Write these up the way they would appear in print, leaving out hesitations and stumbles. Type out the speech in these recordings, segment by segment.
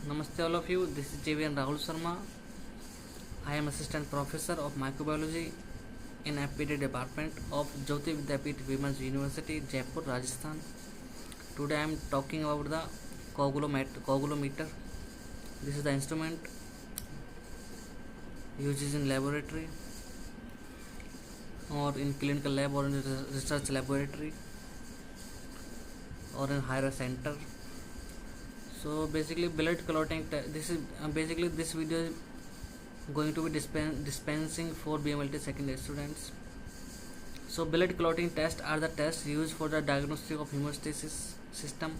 Namaste all of you. This is JVN Rahul Sharma. I am Assistant Professor of Microbiology in FPD Department of Jyoti Vidyapeeth Women's University, Jaipur, Rajasthan. Today I am talking about the coagulometer. This is the instrument used in laboratory or in clinical lab or in research laboratory or in higher center. So basically blood clotting this is basically this video is going to be dispensing for BMLT second year students. So blood clotting tests are the tests used for the diagnostic of hemostasis system.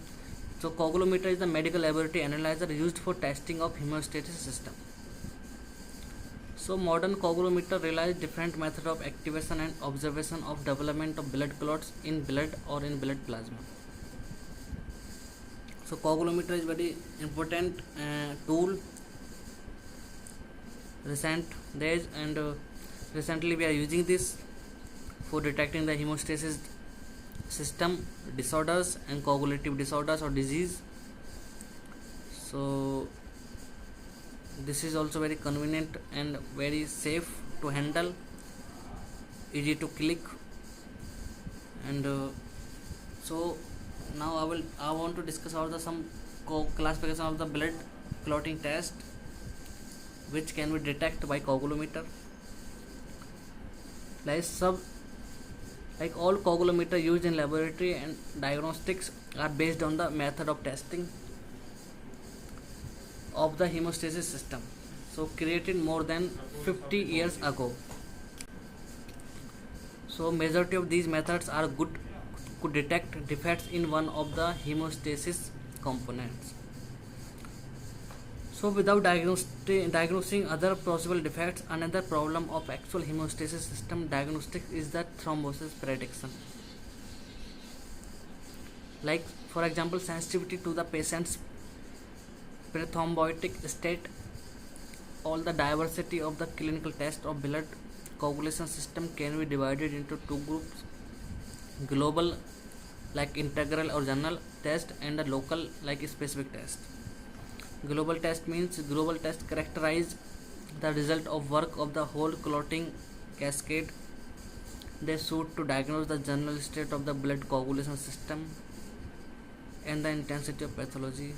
So coagulometer is the medical laboratory analyzer used for testing of hemostasis system. So modern coagulometer relies different method of activation and observation of development of blood clots in blood or in blood plasma. So coagulometer is very important tool recent days, and recently we are using this for detecting the hemostasis system disorders and coagulative disorders or disease. So this is also very convenient and very safe to handle, easy to click, and so now I want to discuss about some classification of the blood clotting test which can be detected by coagulometer. Like all coagulometer used in laboratory and diagnostics are based on the method of testing of the hemostasis system, so created more than 50 years ago. So majority of these methods are good could detect defects in one of the hemostasis components. So without diagnosing other possible defects, another problem of actual hemostasis system diagnostics is the thrombosis prediction. Like for example, sensitivity to the patient's pre-thrombotic state. All the diversity of the clinical test of blood coagulation system can be divided into two groups: global, like integral or general test, and the local, like specific test. Global test means global test characterize the result of work of the whole clotting cascade. They suit to diagnose the general state of the blood coagulation system and the intensity of pathology,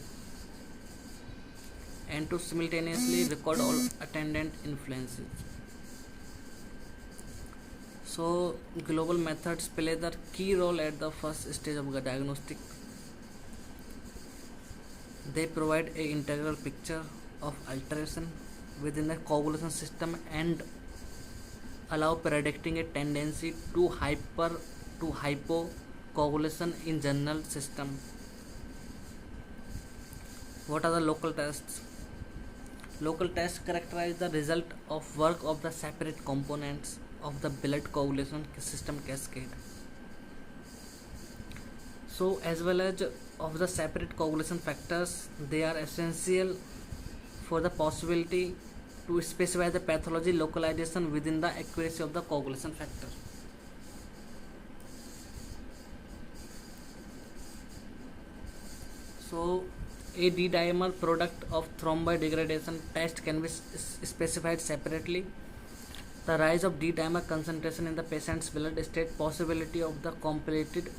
and to simultaneously record all attendant influences. So global methods play the key role at the first stage of the diagnostic. They provide a integral picture of alteration within the coagulation system and allow predicting a tendency to hypocoagulation in general system. What are the local tests? Local tests characterize the result of work of the separate components of the blood coagulation system cascade. So as well as of the separate coagulation factors, they are essential for the possibility to specify the pathology localization within the accuracy of the coagulation factor. So a D-dimer product of thromboid test can be specified separately. The rise of D-dimer concentration in the patient's blood state, possibility of the completed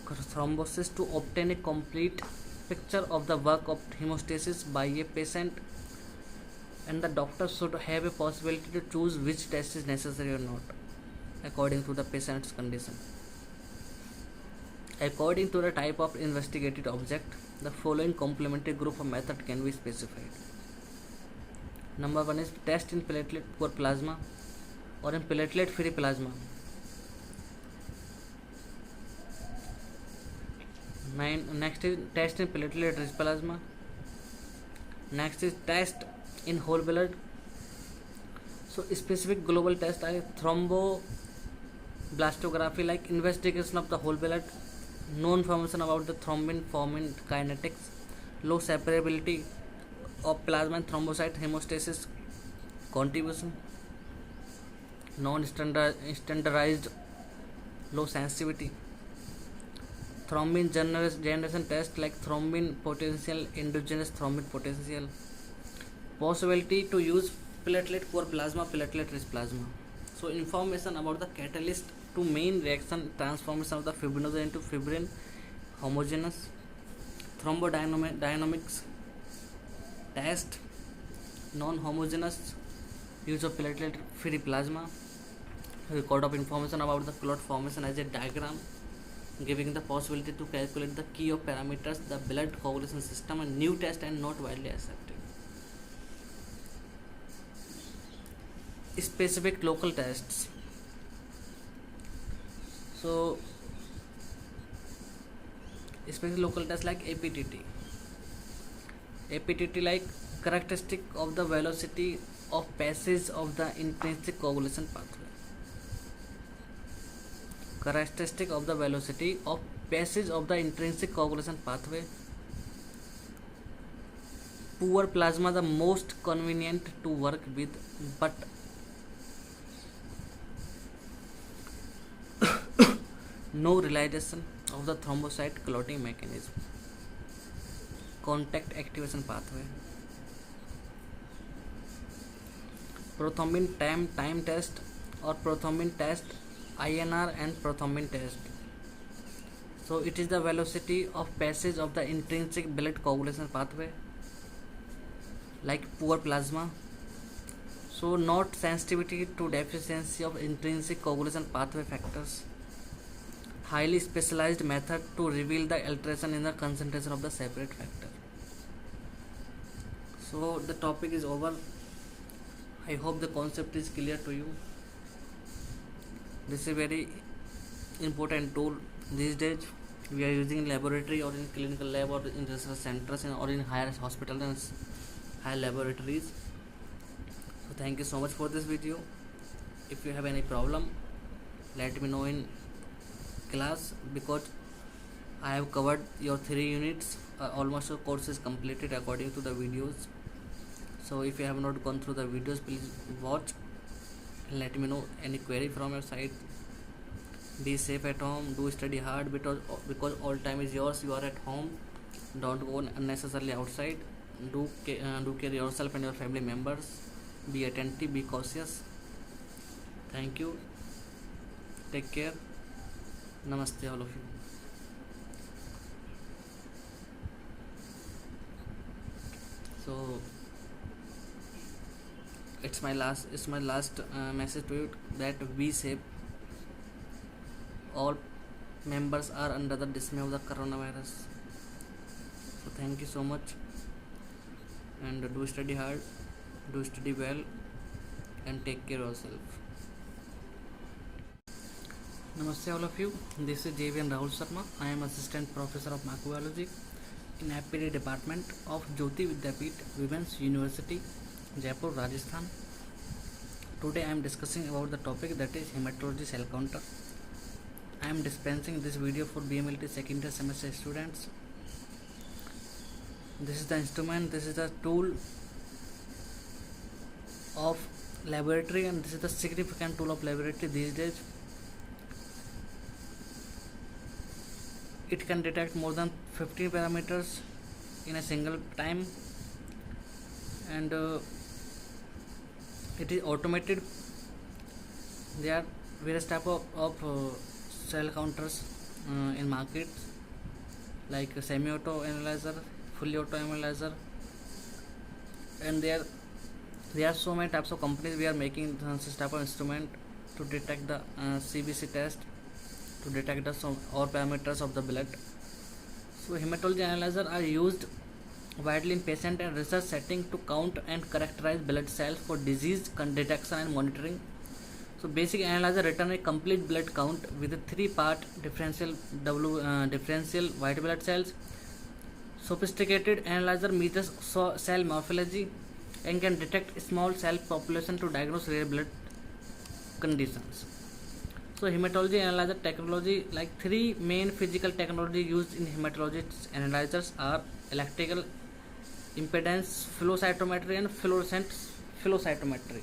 thrombosis to obtain a complete picture of the work of hemostasis by a patient, and the doctor should have a possibility to choose which test is necessary or not according to the patient's condition. According to the type of investigated object, the following complementary group of method can be specified. Number 1 is test in platelet poor plasma or in platelet free plasma. Next is test in platelet rich plasma. Next is test in whole blood. So specific global tests are thromboblastography, like investigation of the whole blood, no information about the thrombin forming kinetics, low separability of plasma and thrombocyte hemostasis contribution, non-standardized, low sensitivity. thrombin generation test like thrombin potential, endogenous thrombin potential, possibility to use platelet poor plasma, platelet rich plasma. So information about the catalyst to main reaction transformation of the fibrinogen into fibrin homogeneous, thrombolydynamics test, non-homogeneous use of platelet free plasma, record of information about the clot formation as a diagram, giving the possibility to calculate the key of parameters, the blood coagulation system, and new test and not widely accepted. Specific local tests. So specific local tests like APTT like characteristic of the velocity of passage of the intrinsic coagulation pathway. Characteristic of the velocity of passage of the intrinsic coagulation pathway. Poor plasma the most convenient to work with, but no realization of the thrombocyte clotting mechanism. Contact activation pathway. Prothrombin time test or prothrombin test, INR and prothrombin test. So it is the velocity of passage of the intrinsic blood coagulation pathway like poor plasma. So not sensitivity to deficiency of intrinsic coagulation pathway factors. Highly specialized method to reveal the alteration in the concentration of the separate factor. So the topic is over. I hope the concept is clear to you. This is a very important tool these days. We are using in laboratory or in clinical lab or in research centers or in higher hospitals and higher laboratories. So thank you so much for this video. If you have any problem, let me know in class, because I have covered your 3 units. Almost your course is completed according to the videos. So if you have not gone through the videos, please watch. Let me know any query from your side. Be safe at home. Do study hard because all time is yours. You are at home. Don't go unnecessarily outside. Do care yourself and your family members. Be attentive. Be cautious. Thank you. Take care. Namaste all of you. So it's my last message to you, that be safe. All members are under the dismay of the coronavirus. So thank you so much, and do study hard, do study well, and take care of yourself. Namaste all of you. This is JVN Rahul Sharma. I am Assistant Professor of Microbiology in APD Department of Jyoti Vidyapeeth, Women's University, Jaipur, Rajasthan. Today I am discussing about the topic that is hematology cell counter. I am dispensing this video for BMLT second year semester students. This is the instrument, this is the tool of laboratory, and this is the significant tool of laboratory these days. It can detect more than 15 parameters in a single time, and it is automated. There are various type of cell counters in market, like semi-auto analyzer, fully auto analyzer, and there are so many types of companies we are making this type of instrument to detect the CBC test, to detect the all parameters of the blood. So hematology analyzer are used widely in patient and research setting to count and characterize blood cells for disease detection and monitoring. So basic analyzer return a complete blood count with a 3-part differential white blood cells. Sophisticated analyzer measures cell morphology and can detect small cell population to diagnose rare blood conditions. So hematology analyzer technology, like 3 main physical technology used in hematology analyzers are electrical impedance flow cytometry and fluorescent flow cytometry.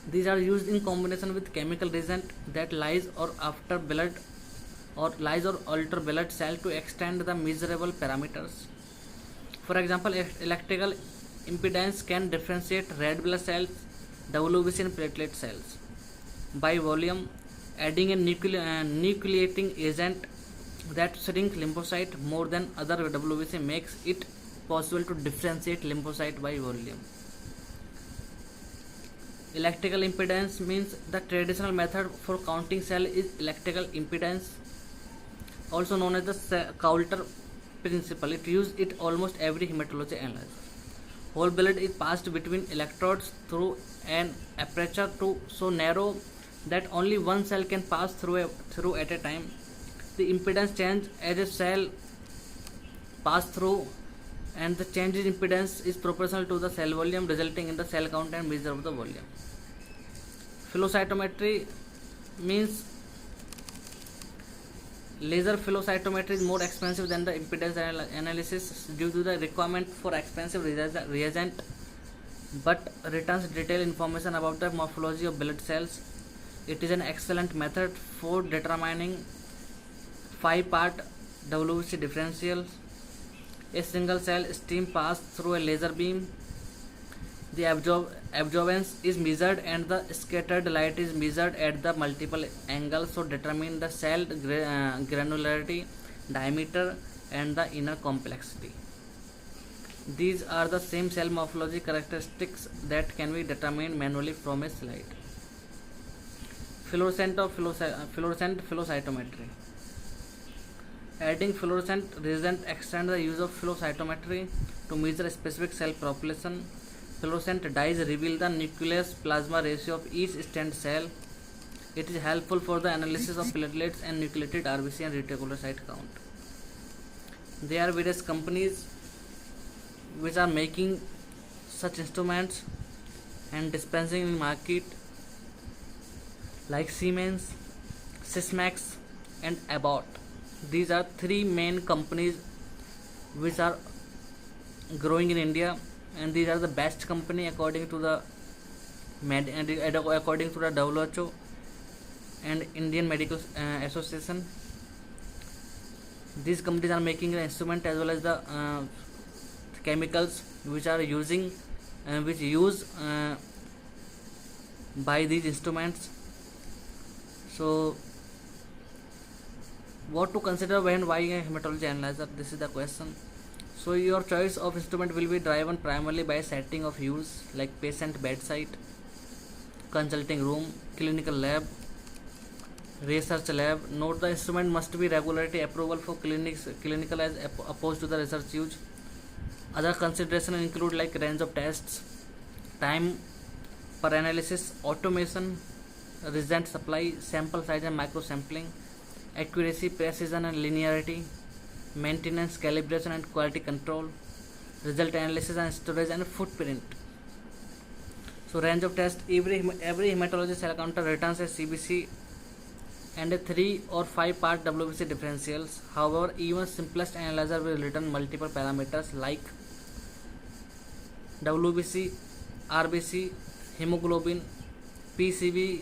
These are used in combination with chemical reagent that lies or after blood or lyse or alter blood cell to extend the measurable parameters. For example, electrical impedance can differentiate red blood cells, WBC and platelet cells by volume. Adding a nucleating agent that shrinks lymphocyte more than other WBC makes it possible to differentiate lymphocyte by volume. Electrical impedance means the traditional method for counting cell is electrical impedance, also known as the Coulter principle. It used it almost every hematology analyzer. Whole blood is passed between electrodes through an aperture so narrow that only one cell can pass through at a time. The impedance change as a cell pass through, and the change in impedance is proportional to the cell volume, resulting in the cell count and measure of the volume. Flow cytometry means laser flow cytometry is more expensive than the impedance analysis due to the requirement for expensive reagent, but returns detailed information about the morphology of blood cells. It is an excellent method for determining 5-part WBC differentials. A single cell stream passed through a laser beam. The absorbance is measured and the scattered light is measured at the multiple angles, so determine the cell granularity, diameter and the inner complexity. These are the same cell morphology characteristics that can be determined manually from a slide. Fluorescent flow cytometry. Adding fluorescent reagent extends the use of flow cytometry to measure a specific cell population. Fluorescent dyes reveal the nucleus plasma ratio of each stent cell. It is helpful for the analysis of platelets and nucleated RBC and reticulocyte count. There are various companies which are making such instruments and dispensing in market, like Siemens, Sysmex and Abbott. These are 3 main companies which are growing in India, and these are the best company according to the WHO and Indian Medical Association. These companies are making the instrument as well as the chemicals which are using which use by these instruments. So what to consider when buying a hematology analyzer? This is the question. So your choice of instrument will be driven primarily by setting of use, like patient bedside, consulting room, clinical lab, research lab. Note the instrument must be regulatory approval for clinical as opposed to the research use. Other considerations include like range of tests, time per analysis, automation, reagent supply, sample size and microsampling, accuracy, precision and linearity, maintenance, calibration and quality control, result analysis and storage and footprint. So range of test: every hematology cell counter returns a CBC and a 3 or 5 part WBC differentials. However, even simplest analyzer will return multiple parameters like WBC, RBC, hemoglobin, PCV,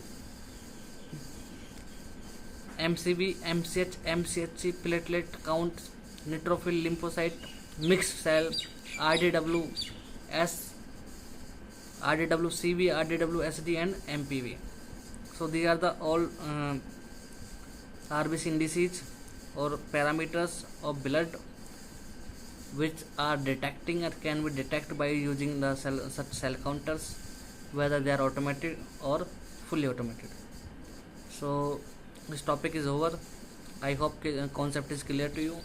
MCV, MCH, MCHC, platelet count, neutrophil, lymphocyte, mixed cell, RDW, RDW-CV, RDW-SD and MPV. So these are the all RBC indices or parameters of blood which are detecting or can be detected by using the such cell counters, whether they are automated or fully automated. So this topic is over. I hope concept is clear to you.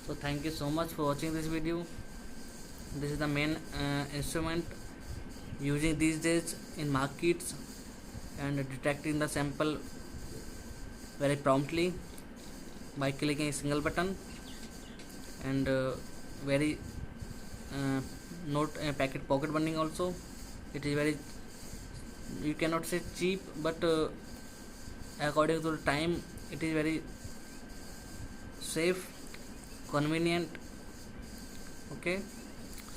So thank you so much for watching this video. This is the main instrument using these days in markets and detecting the sample very promptly by clicking a single button, and very note packet pocket bonding also. It is very, you cannot say cheap, but according to the time it is very safe, convenient. Okay,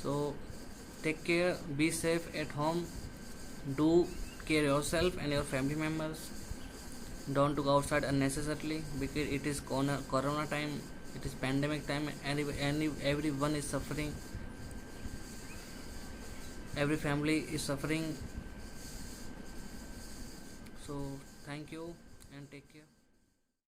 so take care, be safe at home, do care yourself and your family members. don't go outside unnecessarily, because it is corona time, it is pandemic time, and everyone is suffering, every family is suffering. So thank you and take care.